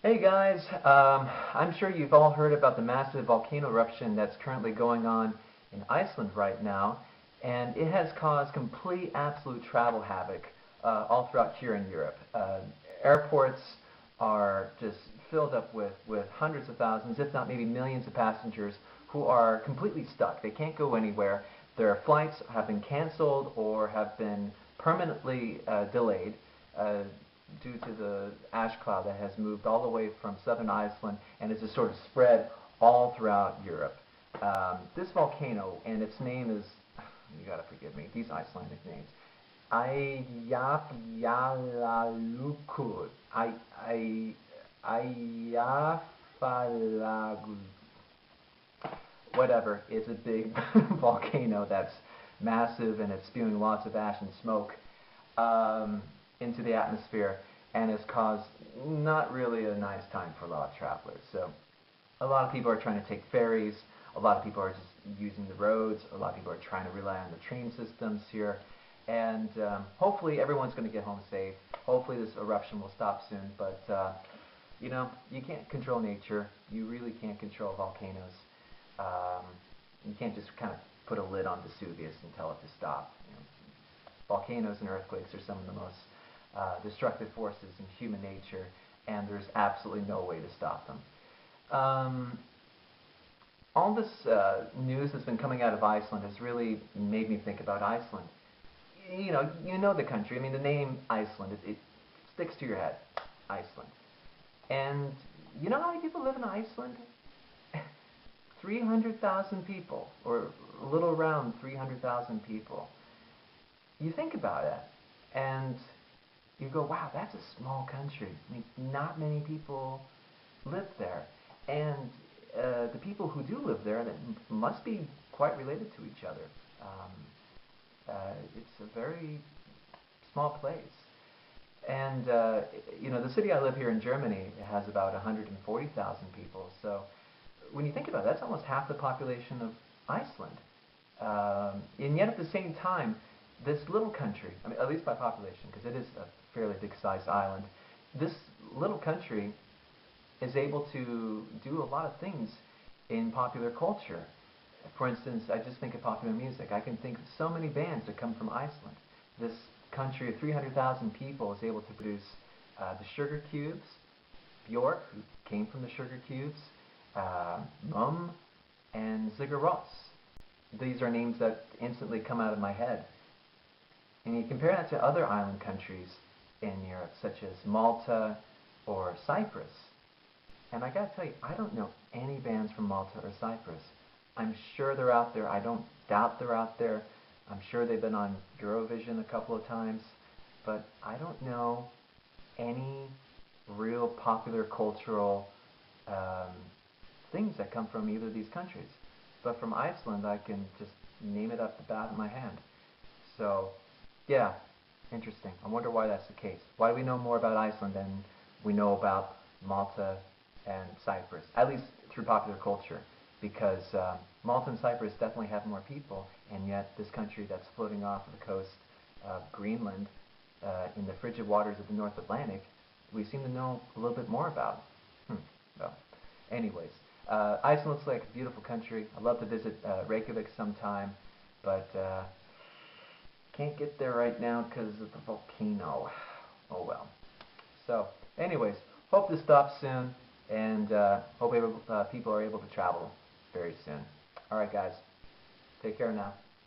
Hey guys, I'm sure you've all heard about the massive volcano eruption that's currently going on in Iceland right now, and it has caused complete, absolute travel havoc all throughout here in Europe. Airports are just filled up with hundreds of thousands, if not maybe millions of passengers who are completely stuck. They can't go anywhere. Their flights have been canceled or have been permanently delayed. Due to the ash cloud that has moved all the way from southern Iceland and has just sort of spread all throughout Europe. This volcano, and its name is, you gotta forgive me, these Icelandic names, Eyjafjallajökull. Eyjafjallajökull. Whatever, it's a big volcano that's massive and it's spewing lots of ash and smoke. Into the atmosphere and has caused not really a nice time for a lot of travelers. So a lot of people are trying to take ferries, a lot of people are just using the roads, a lot of people are trying to rely on the train systems here, and hopefully everyone's going to get home safe. Hopefully this eruption will stop soon, but you know, you can't control nature. You really can't control volcanoes. You can't just kind of put a lid on Vesuvius and tell it to stop. You know, volcanoes and earthquakes are some of the most destructive forces in human nature, and there's absolutely no way to stop them. All this news that's been coming out of Iceland has really made me think about Iceland. You know the country. I mean, the name Iceland, it sticks to your head, Iceland. And you know how many people live in Iceland? 300,000 people, or a little around 300,000 people. You think about it, and you go, wow, that's a small country. I mean, not many people live there. And the people who do live there must be quite related to each other. It's a very small place. And, the city I live here in Germany has about 140,000 people. So when you think about it, that's almost half the population of Iceland. And yet at the same time, this little country, I mean, at least by population, because it is a fairly big-sized island, this little country is able to do a lot of things in popular culture. For instance, I just think of popular music. I can think of so many bands that come from Iceland. This country of 300,000 people is able to produce the Sugar Cubes, Bjork, who came from the Sugar Cubes, Mum, and Sigur Rós. These are names that instantly come out of my head. And you compare that to other island countries in Europe, such as Malta or Cyprus. And I gotta tell you, I don't know any bands from Malta or Cyprus. I'm sure they're out there. I don't doubt they're out there. I'm sure they've been on Eurovision a couple of times. But I don't know any real popular cultural things that come from either of these countries. But from Iceland, I can just name it up the bat of my hand. So, yeah, interesting. I wonder why that's the case. Why do we know more about Iceland than we know about Malta and Cyprus? At least through popular culture. Because Malta and Cyprus definitely have more people, and yet this country that's floating off of the coast of Greenland in the frigid waters of the North Atlantic, we seem to know a little bit more about. Well, anyways, Iceland looks like a beautiful country. I'd love to visit Reykjavik sometime, but can't get there right now because of the volcano. Oh well. So, anyways, hope this stops soon, and hope people are able to travel very soon. Alright guys, take care now.